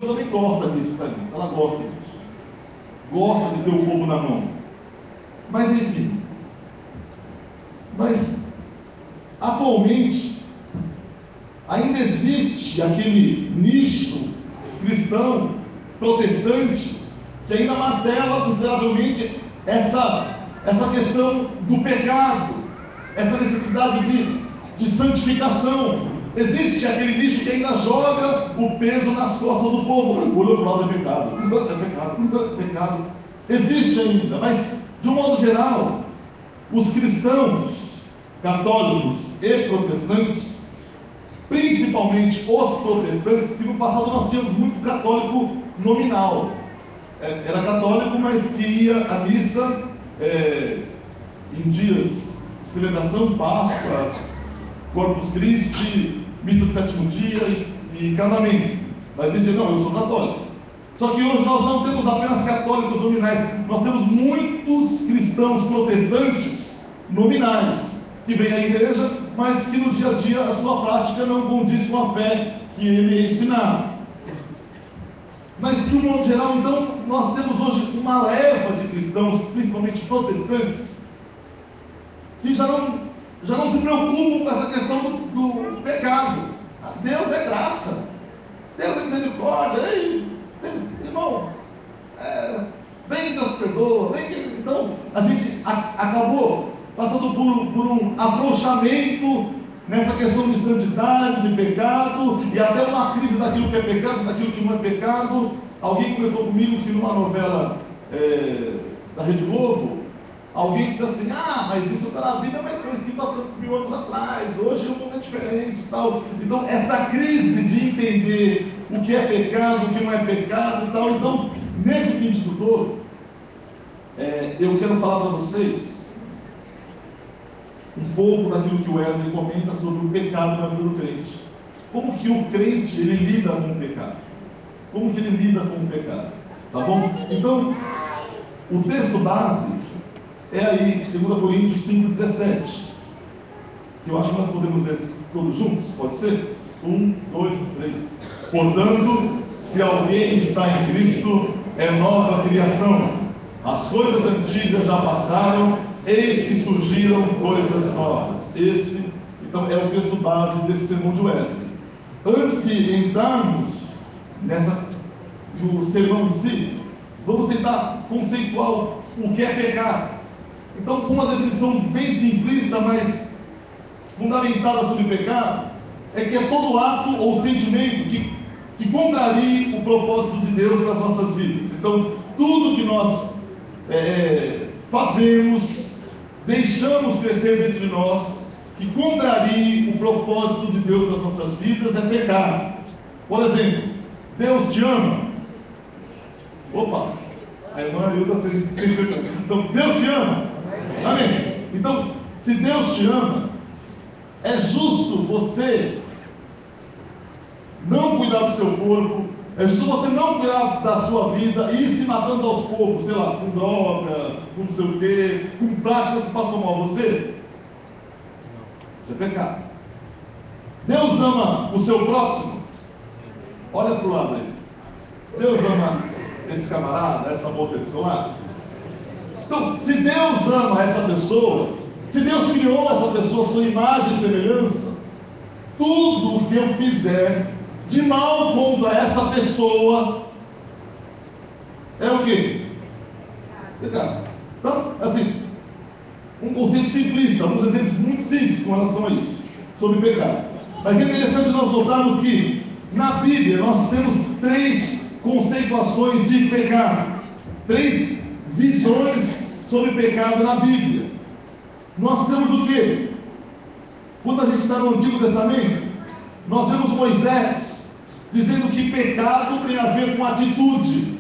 também gosta disso, tá, gente? Ela gosta disso. Gosta de ter o povo na mão. Mas enfim. Mas atualmente ainda existe aquele nicho cristão, protestante, que ainda martela consideravelmente essa questão do pecado, essa necessidade de santificação. Existe aquele nicho que ainda joga o peso nas costas do povo. Olha para o lado, é pecado, é pecado, é pecado. Existe ainda, mas de um modo geral, os cristãos católicos e protestantes, principalmente os protestantes, que no passado nós tínhamos muito católico nominal, era católico, mas que ia à missa em dias de celebração, Páscoa, Corpus Christi, missa do sétimo dia e casamento. Mas dizia, não, eu sou católico. Só que hoje nós não temos apenas católicos nominais, nós temos muitos cristãos protestantes nominais, que vêm à igreja, mas que no dia a dia a sua prática não condiz com a fé que ele ensinava. Mas de um modo geral, então, nós temos hoje uma leva de cristãos, principalmente protestantes, que já não se preocupam com essa questão do pecado. Deus é graça, Deus é misericórdia. Ei, irmão, vem que Deus perdoa, vem que... Então, a gente acabou passando por um afrouxamento nessa questão de santidade, de pecado, e até uma crise daquilo que é pecado, daquilo que não é pecado. Alguém comentou comigo que numa novela da Rede Globo, alguém disse assim, mas isso está na Bíblia, mas foi escrito há tantos mil anos atrás, hoje o mundo é diferente e tal. Então, essa crise de entender o que é pecado, o que não é pecado e tal. Então, nesse sentido todo, eu quero falar para vocês um pouco daquilo que o Wesley comenta sobre o pecado na vida do crente. Como que o crente, ele lida com o pecado? Como que ele lida com o pecado? Tá bom? Então, o texto base é aí, 2 Coríntios 5,17, que eu acho que nós podemos ler todos juntos, pode ser? 1, 2, 3. Portanto, se alguém está em Cristo, é nova criação. As coisas antigas já passaram, eis que surgiram coisas novas. Esse, então, é o texto base desse sermão de Wesley. Antes de entrarmos no sermão em si, vamos tentar conceituar o que é pecado. Então, com uma definição bem simplista, mas fundamentada sobre pecado, é que é todo ato ou sentimento que contrarie o propósito de Deus nas nossas vidas. Então, tudo que nós fazemos, deixamos crescer dentro de nós, que contrarie o propósito de Deus nas nossas vidas, é pecado. Por exemplo, Deus te ama. Opa, a irmã Hilda tem. Então, Deus te ama. Amém. Então, se Deus te ama, é justo você não cuidar do seu corpo, é justo você não cuidar da sua vida e ir se matando aos poucos, sei lá, com droga, com não sei o quê, com práticas que passam mal a você. Isso é pecado. Deus ama o seu próximo. Olha para o lado aí. Deus ama esse camarada, essa moça do seu lado. Então, se Deus ama essa pessoa, se Deus criou essa pessoa à sua imagem e semelhança, tudo o que eu fizer de mal contra essa pessoa é o quê? Pecado. Então, assim, um conceito simplista, alguns exemplos muito simples com relação a isso, sobre pecado. Mas é interessante nós notarmos que na Bíblia nós temos 3 conceituações de pecado, 3 visões sobre pecado na Bíblia. Nós temos o quê? Quando a gente está no Antigo Testamento, nós vemos Moisés dizendo que pecado tem a ver com atitude,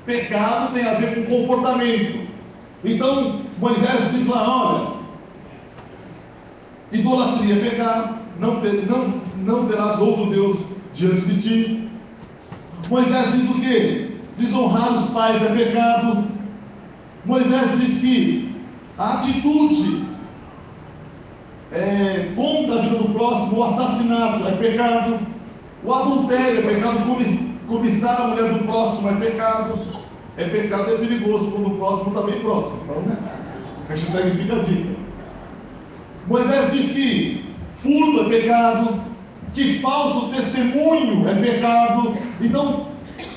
pecado tem a ver com comportamento. Então Moisés diz lá, olha, idolatria é pecado, não terás outro Deus diante de ti. Moisés diz o quê? Desonrar os pais é pecado. Moisés diz que a atitude contra a vida do próximo, o assassinato é pecado, o adultério é pecado, Cobiçar a mulher do próximo é pecado. É pecado, é perigoso quando o próximo está bem próximo. Então, hashtag fica a dica. Moisés diz que furto é pecado, que falso testemunho é pecado. Então,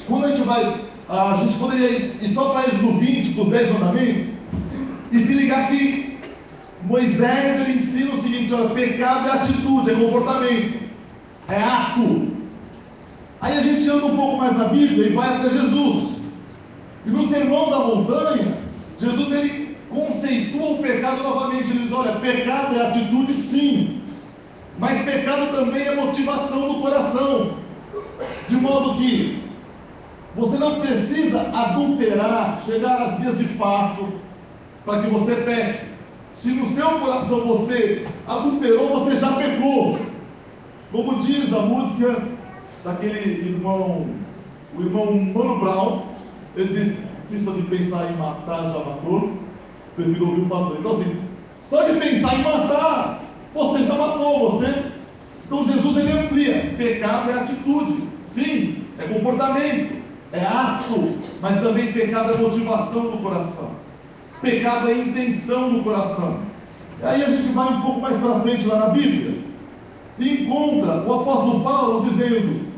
quando a gente poderia ir só para Êxodo 20, para os 10 mandamentos, e se ligar que Moisés ele ensina o seguinte: olha, pecado é atitude, é comportamento, é ato. Aí a gente anda um pouco mais na Bíblia e vai até Jesus. E no Sermão da Montanha, Jesus ele conceitua o pecado novamente. Ele diz: olha, pecado é atitude sim, mas pecado também é motivação do coração. De modo que você não precisa adulterar, chegar às vias de fato, para que você peque. Se no seu coração você adulterou, você já pecou. Como diz a música daquele irmão, o irmão Mano Brown, ele diz: se só de pensar em matar já matou, prefiro ouvir o pastor. Então assim, só de pensar em matar, você já matou, você. Então Jesus ele amplia: pecado é atitude, sim, é comportamento, é ato, mas também pecado é motivação do coração, pecado é intenção do coração. E aí a gente vai um pouco mais para frente lá na Bíblia e encontra o apóstolo Paulo dizendo: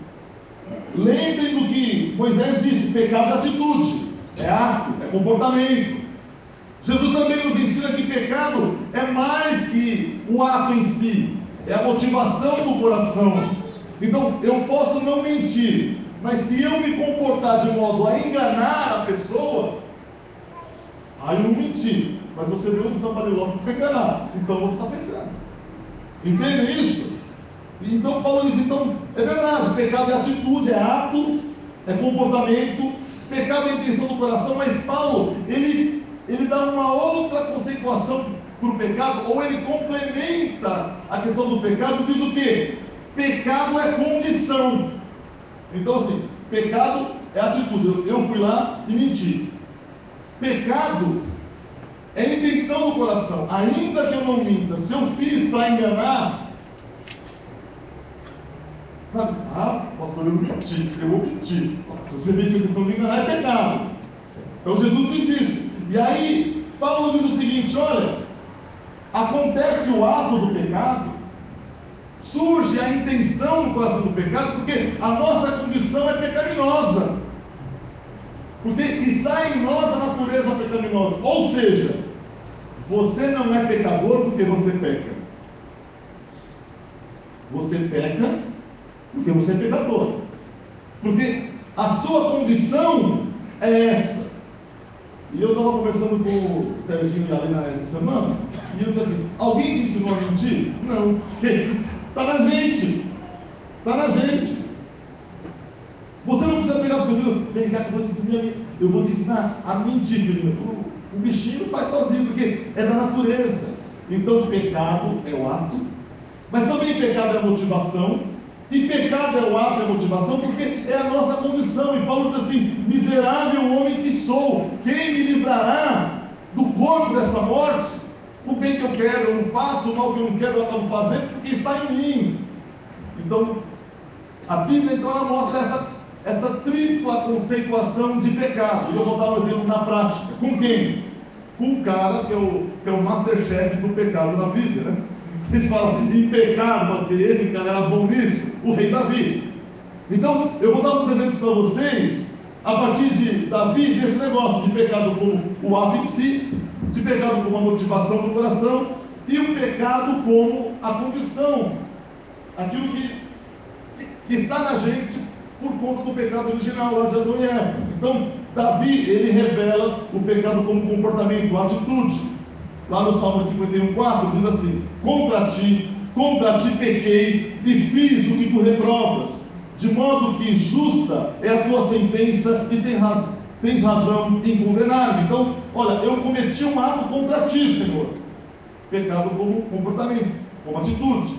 lembrem do que Moisés disse, pecado é atitude, é ato, é comportamento. Jesus também nos ensina que pecado é mais que o ato em si, é a motivação do coração. Então, eu posso não mentir, mas se eu me comportar de modo a enganar a pessoa, aí eu não menti, mas você veio do Sambariló para enganar, então você está pecando. Entendem isso? Então Paulo diz: então, é verdade, pecado é atitude, é ato, é comportamento, pecado é intenção do coração, mas Paulo, ele dá uma outra conceituação para o pecado, ou ele complementa a questão do pecado, diz o quê? Pecado é condição. Então assim, pecado é atitude, eu fui lá e menti. Pecado é intenção do coração, ainda que eu não minta, se eu fiz para enganar, sabe? Ah, pastor, eu menti, eu omiti. Se você fez com a intenção de enganar, é pecado. Então Jesus diz isso. E aí, Paulo diz o seguinte: olha, acontece o ato do pecado, surge a intenção no coração do pecado, porque a nossa condição é pecaminosa. Porque está em nós a natureza pecaminosa. Ou seja, você não é pecador porque você peca. Você peca porque você é pecador. Porque a sua condição é essa. E eu estava conversando com o Serginho e a Helena essa semana, e eu disse assim: alguém te ensinou a mentir? Não. Está na gente. Está na gente. Você não precisa pegar para o seu filho: vem cá que eu vou te ensinar a mentir, filho. O bichinho faz sozinho, porque é da natureza. Então, pecado é o ato, mas também pecado é a motivação. E pecado é o ato, é a motivação, porque é a nossa condição. E Paulo diz assim: miserável homem que sou, quem me livrará do corpo dessa morte? O bem que eu quero eu não faço, o mal que eu não quero eu acabo fazendo, porque está em mim. Então, a Bíblia então ela mostra essa tripla conceituação de pecado. E eu vou dar um exemplo na prática. Com quem? Com o cara que é o masterchef do pecado na Bíblia, né? A gente fala em pecado, mas esse cara era bom nisso, o rei Davi. Então, eu vou dar uns exemplos para vocês, a partir de Davi, desse negócio de pecado como o ato em si, de pecado como a motivação do coração, e o pecado como a condição, aquilo que está na gente por conta do pecado original lá de Adão e Eva. Então, Davi, ele revela o pecado como comportamento, atitude. Lá no Salmo 51,4 diz assim: contra ti pequei e fiz o que tu reprovas, de modo que justa é a tua sentença e tens razão em condenar-me. Então, olha, eu cometi um ato contra ti, Senhor. Pecado como comportamento, como atitude.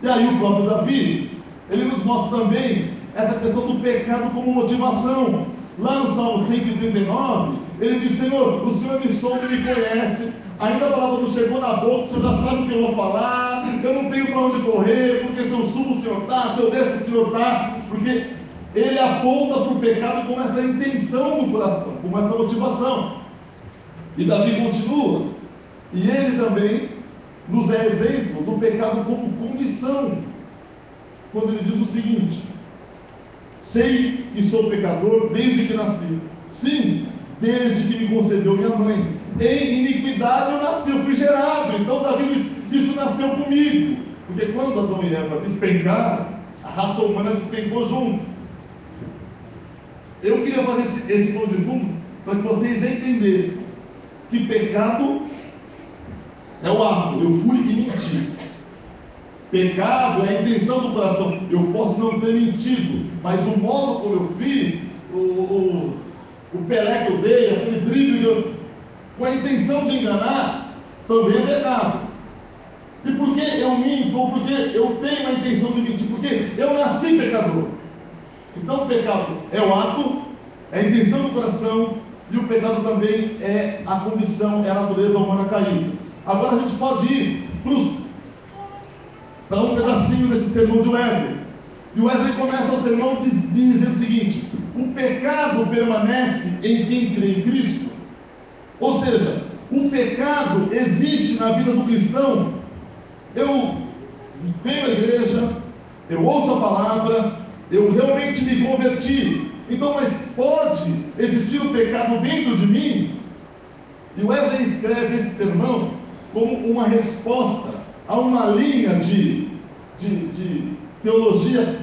E aí o próprio Davi, ele nos mostra também essa questão do pecado como motivação. Lá no Salmo 139, ele diz: Senhor, o Senhor me sonda e me conhece, ainda a palavra não chegou na boca, o Senhor já sabe o que eu vou falar, eu não tenho para onde correr, porque se eu subo o Senhor está, se eu desço o Senhor está, porque ele aponta para o pecado com essa intenção do coração, com essa motivação. E Davi continua, e ele também nos é exemplo do pecado como condição, quando ele diz o seguinte: sei que sou pecador desde que nasci, sim, desde que me concebeu minha mãe, em iniquidade eu nasci, eu fui gerado. Então Davi diz, isso nasceu comigo, porque quando Adão e Eva despencaram, a raça humana despencou junto. Eu queria fazer esse plano de fundo para que vocês entendessem que pecado é o ato, eu fui e menti. Pecado é a intenção do coração. Eu posso não ter mentido, mas o modo como eu fiz, o Pelé que eu dei, aquele drible com a intenção de enganar, também é pecado. E por que eu minto? Ou porque eu tenho a intenção de mentir? Porque eu nasci pecador. Então o pecado é o ato, é a intenção do coração, e o pecado também é a condição, é a natureza humana caída. Agora a gente pode ir para um pedacinho desse sermão de Wesley. E Wesley começa o sermão dizendo o seguinte: o pecado permanece em quem crê em Cristo. Ou seja, o pecado existe na vida do cristão. Eu venho à igreja, eu ouço a palavra, eu realmente me converti. Então, mas pode existir um pecado dentro de mim? E Wesley escreve esse sermão como uma resposta a uma linha de teologia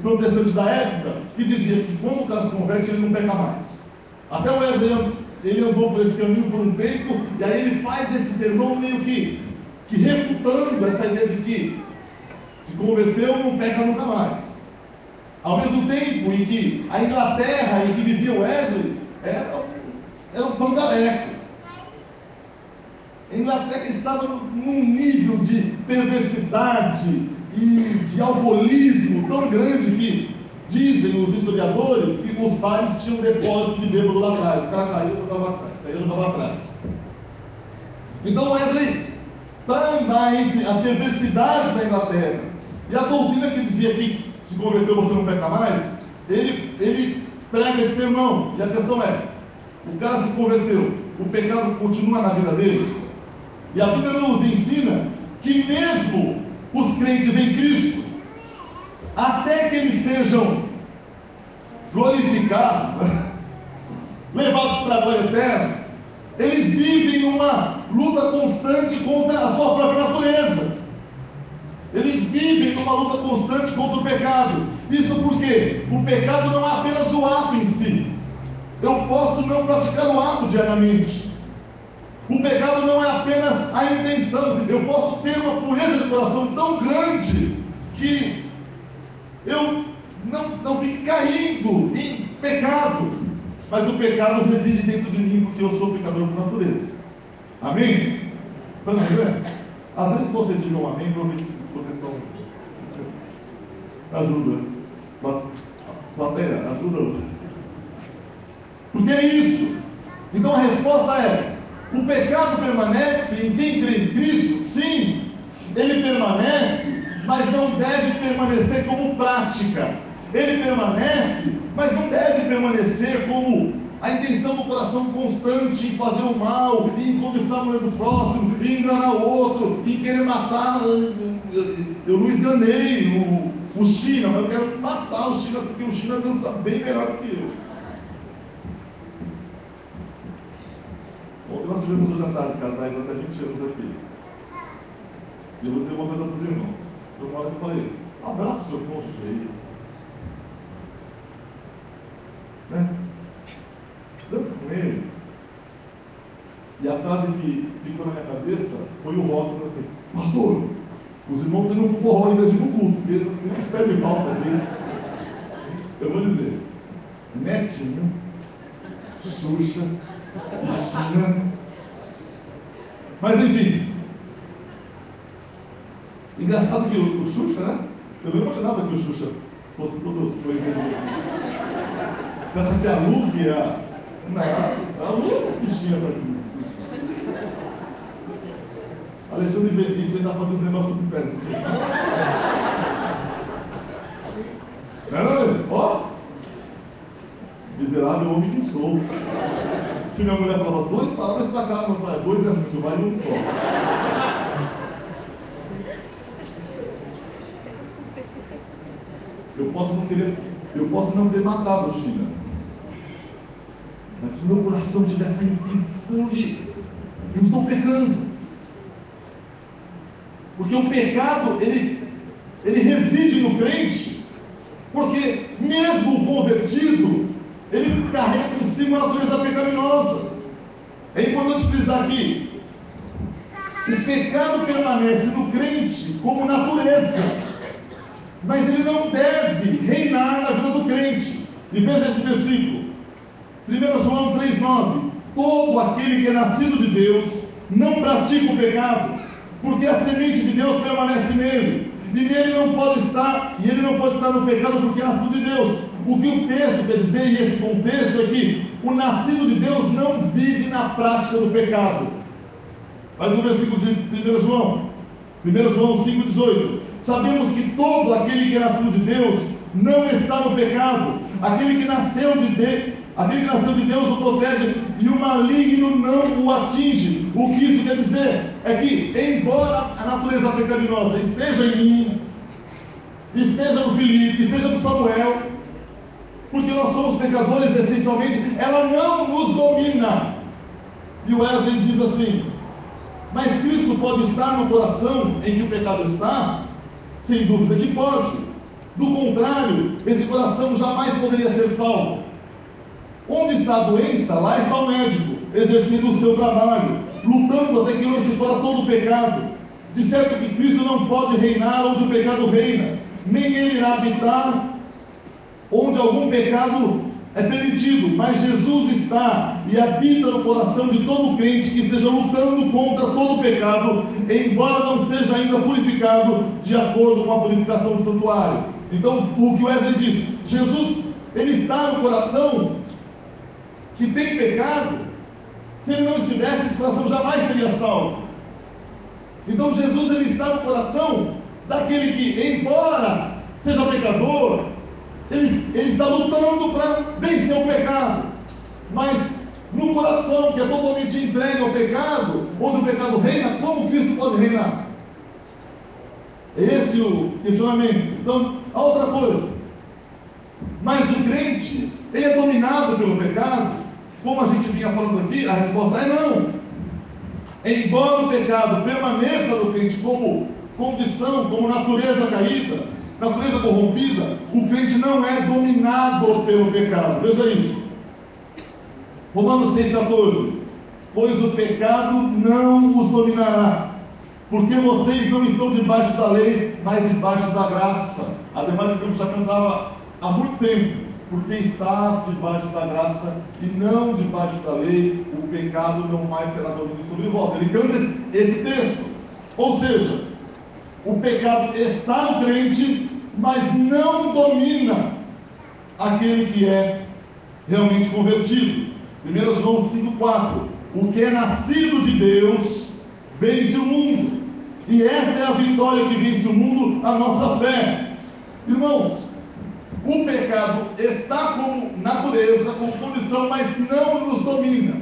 protestante da época, que dizia que quando o cara se converte, ele não peca mais. Até o Wesley, ele andou por esse caminho por um tempo, e aí ele faz esse sermão meio que refutando essa ideia de que se converteu, não peca nunca mais. Ao mesmo tempo em que a Inglaterra em que vivia Wesley era um pandareco. A Inglaterra estava num nível de perversidade e de alcoolismo tão grande que dizem os historiadores que os bares tinham depósito de bêbado lá atrás. O cara caía, eu estava atrás. Então Wesley, para andar entre a perversidade da Inglaterra e a doutrina que dizia que se converteu você não peca mais, ele prega esse sermão. E a questão é: o cara se converteu, o pecado continua na vida dele? E a Bíblia nos ensina que mesmo os crentes em Cristo, até que eles sejam glorificados, levados para a glória eterna, eles vivem numa luta constante contra a sua própria natureza. Eles vivem numa luta constante contra o pecado. Isso porque o pecado não é apenas o ato em si. Eu posso não praticar o ato diariamente. O pecado não é apenas a intenção. Eu posso ter uma pureza de coração tão grande que eu não fique caindo em pecado. Mas o pecado reside dentro de mim porque eu sou pecador por natureza. Amém? Estão entendendo? Às vezes vocês digam amém, provavelmente se vocês estão... Ajuda. Plateia, ajuda. Porque é isso. Então a resposta é: o pecado permanece em quem crê em Cristo? Sim, ele permanece, mas não deve permanecer como prática. Ele permanece, mas não deve permanecer como a intenção do coração constante em fazer o mal, em cobiçar a mulher do próximo, em enganar o outro, em querer matar. Eu não esganei o China, mas eu quero matar o China, porque o China dança bem melhor do que eu. Ontem nós tivemos um jantar de casais até 20 anos aqui. E eu vou dizer uma coisa para os irmãos. Eu uma hora que falei: abraça o seu irmão cheio. Né? Dança com ele. E a frase que ficou na minha cabeça foi o rótulo assim: pastor, os irmãos estão indo pro forró em vez de ir pro culto, porque eles pedem falsa aqui. Eu vou dizer: Netinho, Xuxa e China. Mas enfim, engraçado que o Xuxa, né? Eu não imaginava que o Xuxa fosse todo coisa de... Você acha que a Lu que é... Não, a Lu é bichinha pra mim. Alexandre Benítez está fazendo os negócios com pés. Não, ó. Miserável homem que sou. Que minha mulher falava, 2 palavras para cá, não vai, 2 é muito, vai um só. Eu posso não ter matado China, mas se meu coração tiver essa intenção de eu estou pecando, porque o pecado ele reside no crente, porque mesmo convertido, ele carrega consigo a natureza pecaminosa. É importante frisar aqui: o pecado permanece no crente como natureza, mas ele não deve reinar na vida do crente. E veja esse versículo, 1 João 3,9: todo aquele que é nascido de Deus não pratica o pecado, porque a semente de Deus permanece nele, e nele não pode estar, e ele não pode estar no pecado, porque é nascido de Deus. O que o texto quer dizer, e esse contexto é que o nascido de Deus não vive na prática do pecado. Mas no versículo de 1 João 5,18: sabemos que todo aquele que é nascido de Deus não está no pecado. Aquele que nasceu de Deus o protege, e o maligno não o atinge. O que isso quer dizer é que, embora a natureza pecaminosa esteja em mim, esteja no Felipe, esteja no Samuel, porque nós somos pecadores essencialmente, ela não nos domina. E o Wesley diz assim: mas Cristo pode estar no coração em que o pecado está? Sem dúvida que pode. Do contrário, esse coração jamais poderia ser salvo. Onde está a doença, lá está o médico, exercendo o seu trabalho, lutando até que lance fora todo o pecado. De certo que Cristo não pode reinar onde o pecado reina, nem ele irá habitar onde algum pecado é permitido, mas Jesus está e habita no coração de todo crente que esteja lutando contra todo pecado, embora não seja ainda purificado de acordo com a purificação do santuário. Então, o que o Wesley diz: Jesus, ele está no coração que tem pecado. Se ele não estivesse, esse coração jamais seria salvo. Então Jesus, ele está no coração daquele que, embora seja pecador, ele está lutando para vencer o pecado, mas no coração que é totalmente entregue ao pecado, onde o pecado reina, como Cristo pode reinar? Esse é o questionamento. Então, a outra coisa: mas o crente, ele é dominado pelo pecado? Como a gente vinha falando aqui, a resposta é não. Embora o pecado permaneça no crente como condição, como natureza caída, natureza corrompida, o crente não é dominado pelo pecado. Veja isso, Romanos 6,14: pois o pecado não os dominará, porque vocês não estão debaixo da lei, mas debaixo da graça. Ademais, que eu já cantava há muito tempo: porque estás debaixo da graça e não debaixo da lei, o pecado não mais terá domínio sobre vós. Ele canta esse texto. Ou seja, o pecado está no crente, mas não domina aquele que é realmente convertido. 1 João 5,4: o que é nascido de Deus vence o mundo, e esta é a vitória que vence o mundo, a nossa fé. Irmãos, o pecado está como natureza, como condição, mas não nos domina.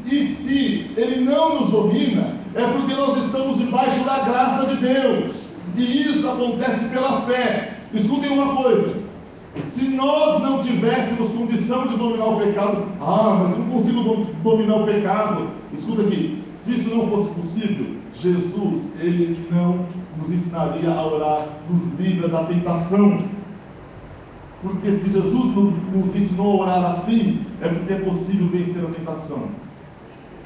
E se ele não nos domina, é porque nós estamos debaixo da graça de Deus, e isso acontece pela fé. Escutem uma coisa: se nós não tivéssemos condição de dominar o pecado, mas eu não consigo dominar o pecado. Escuta aqui: se isso não fosse possível, Jesus, ele não nos ensinaria a orar, nos livra da tentação. Porque se Jesus nos ensinou a orar assim, é porque é possível vencer a tentação,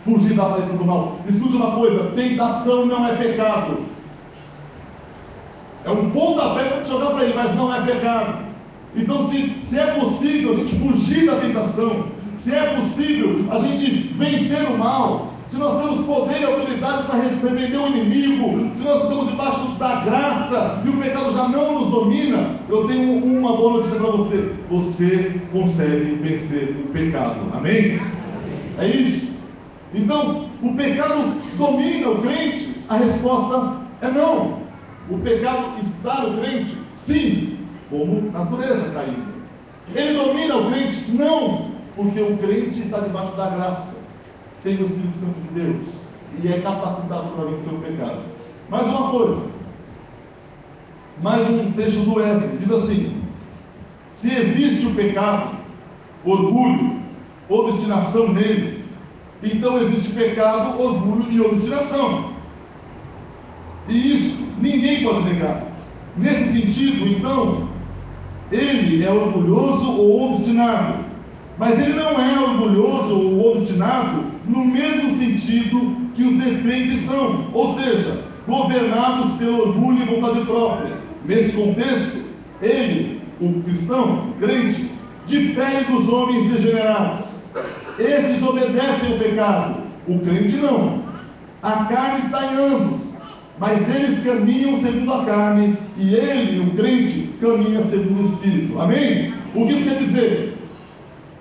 fugir da aparência do mal. Escute uma coisa: tentação não é pecado. É um pontapé para te jogar para ele, mas não é pecado. Então, se é possível a gente fugir da tentação, se é possível a gente vencer o mal, se nós temos poder e autoridade para repreender o inimigo, se nós estamos debaixo da graça e o pecado já não nos domina, eu tenho uma boa notícia para você: você consegue vencer o pecado. Amém? É isso. Então, o pecado domina o crente? A resposta é não. O pecado está no crente? Sim, como natureza caída. Ele domina o crente? Não. Porque o crente está debaixo da graça, tem o Espírito Santo de Deus e é capacitado para vencer o pecado. Mais uma coisa, mais um trecho do Wesley, diz assim: se existe o pecado, orgulho, obstinação nele, então existe pecado, orgulho e obstinação. E isso ninguém pode negar. Nesse sentido, então, ele é orgulhoso ou obstinado, mas ele não é orgulhoso ou obstinado no mesmo sentido que os descrentes são, ou seja, governados pelo orgulho e vontade própria. Nesse contexto, ele, o cristão, crente, difere dos homens degenerados. Estes obedecem ao pecado, o crente não. A carne está em ambos, mas eles caminham segundo a carne, e ele, o crente, caminha segundo o Espírito. Amém? O que isso quer dizer?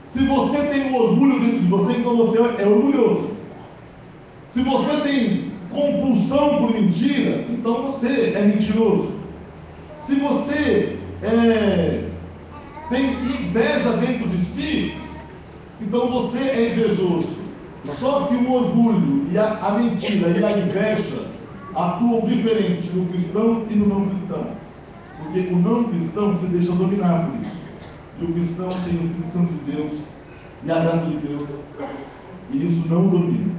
Se você tem um orgulho dentro de você, então você é orgulhoso. Se você tem compulsão por mentira, então você é mentiroso. Se você tem inveja dentro de si, então você é invejoso. Só que o orgulho e a mentira e a inveja atuam diferente no cristão e no não cristão. Porque o não cristão se deixa dominar por isso. E o cristão tem o Espírito Santo de Deus e a graça de Deus, e isso não o domina.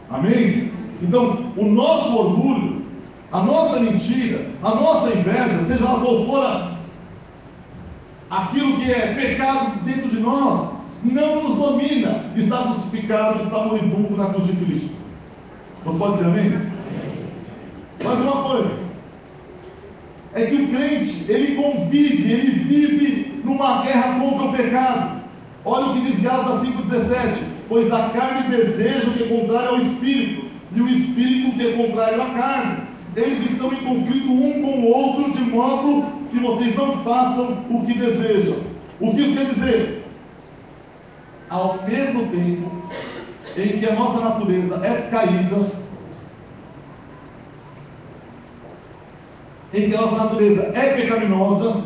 Amém? Então, o nosso orgulho, a nossa mentira, a nossa inveja, seja lá qual for aquilo que é pecado dentro de nós, não nos domina. Está crucificado, está moribundo na cruz de Cristo. Você pode dizer amém? Mas uma coisa é que o crente, ele convive, ele vive numa guerra contra o pecado. Olha o que diz Gálatas 5,17: pois a carne deseja o que é contrário ao Espírito, e o Espírito o que é contrário à carne. Eles estão em conflito um com o outro, de modo que vocês não façam o que desejam. O que isso quer dizer? Ao mesmo tempo em que a nossa natureza é caída, em que a nossa natureza é pecaminosa,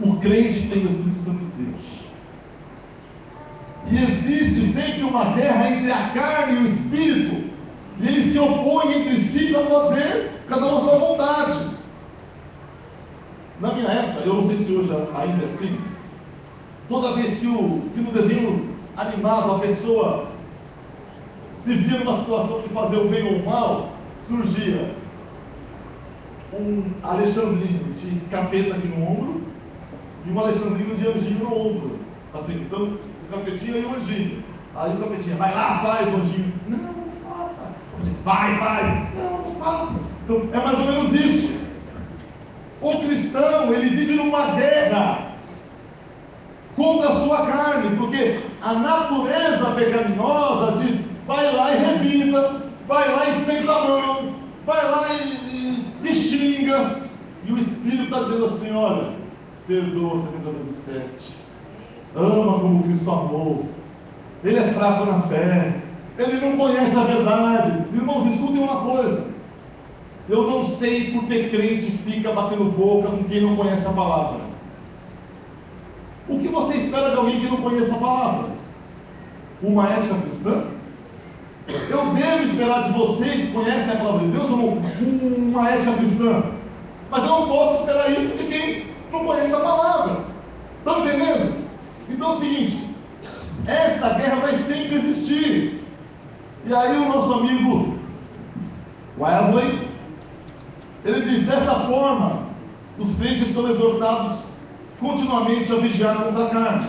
o crente tem o Espírito Santo de Deus. E existe sempre uma guerra entre a carne e o Espírito, e eles se opõem entre si para fazer cada um a sua vontade. Na minha época, eu não sei se hoje ainda é assim, toda vez que no desenho animado a pessoa se via numa situação de fazer o bem ou o mal, surgia um Alexandrino de capeta aqui no ombro e um Alexandrino de anjinho no ombro. Assim, então o capetinha e o anjinho. Aí o capetinha, vai lá, faz, o anjinho. Não faça. Vai, faz. Não faça. Então é mais ou menos isso. O cristão, ele vive numa guerra contra a sua carne, porque a natureza pecaminosa diz: vai lá e revida, vai lá e senta a mão, vai lá e xinga. E o Espírito está dizendo assim: olha, perdoa 70 vezes 7, ama como Cristo amou, ele é fraco na fé, ele não conhece a verdade. Irmãos, escutem uma coisa: eu não sei por que crente fica batendo boca com quem não conhece a palavra. O que você espera de alguém que não conhece a palavra? Uma ética cristã? Eu devo esperar de vocês que conhecem a palavra de Deus uma ética cristã, mas eu não posso esperar isso de quem não conhece a palavra. Estão entendendo? Então é o seguinte: essa guerra vai sempre existir. E aí o nosso amigo Wesley, ele diz: dessa forma, os crentes são exortados continuamente a vigiar contra a carne,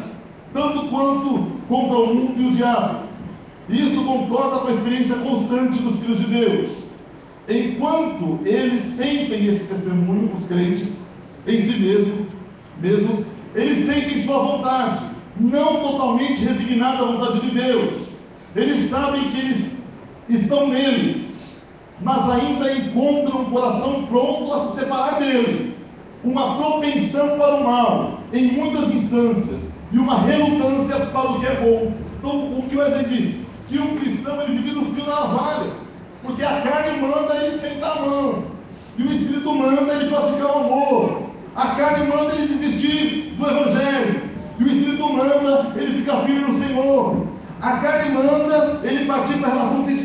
tanto quanto contra o mundo e o diabo. Isso concorda com a experiência constante dos filhos de Deus. Enquanto eles sentem esse testemunho, os crentes, em si mesmos, eles sentem sua vontade, não totalmente resignada à vontade de Deus. Eles sabem que eles estão nele, mas ainda encontram um coração pronto a se separar dele, uma propensão para o mal, em muitas instâncias, e uma relutância para o que é bom. Então, o que o Wesley diz? Que o cristão, ele vive no fio da navalha, porque a carne manda ele sentar a mão, e o Espírito manda ele praticar o amor. A carne manda ele desistir do Evangelho, e o Espírito manda ele ficar firme no Senhor. A carne manda ele partir para a relação sexual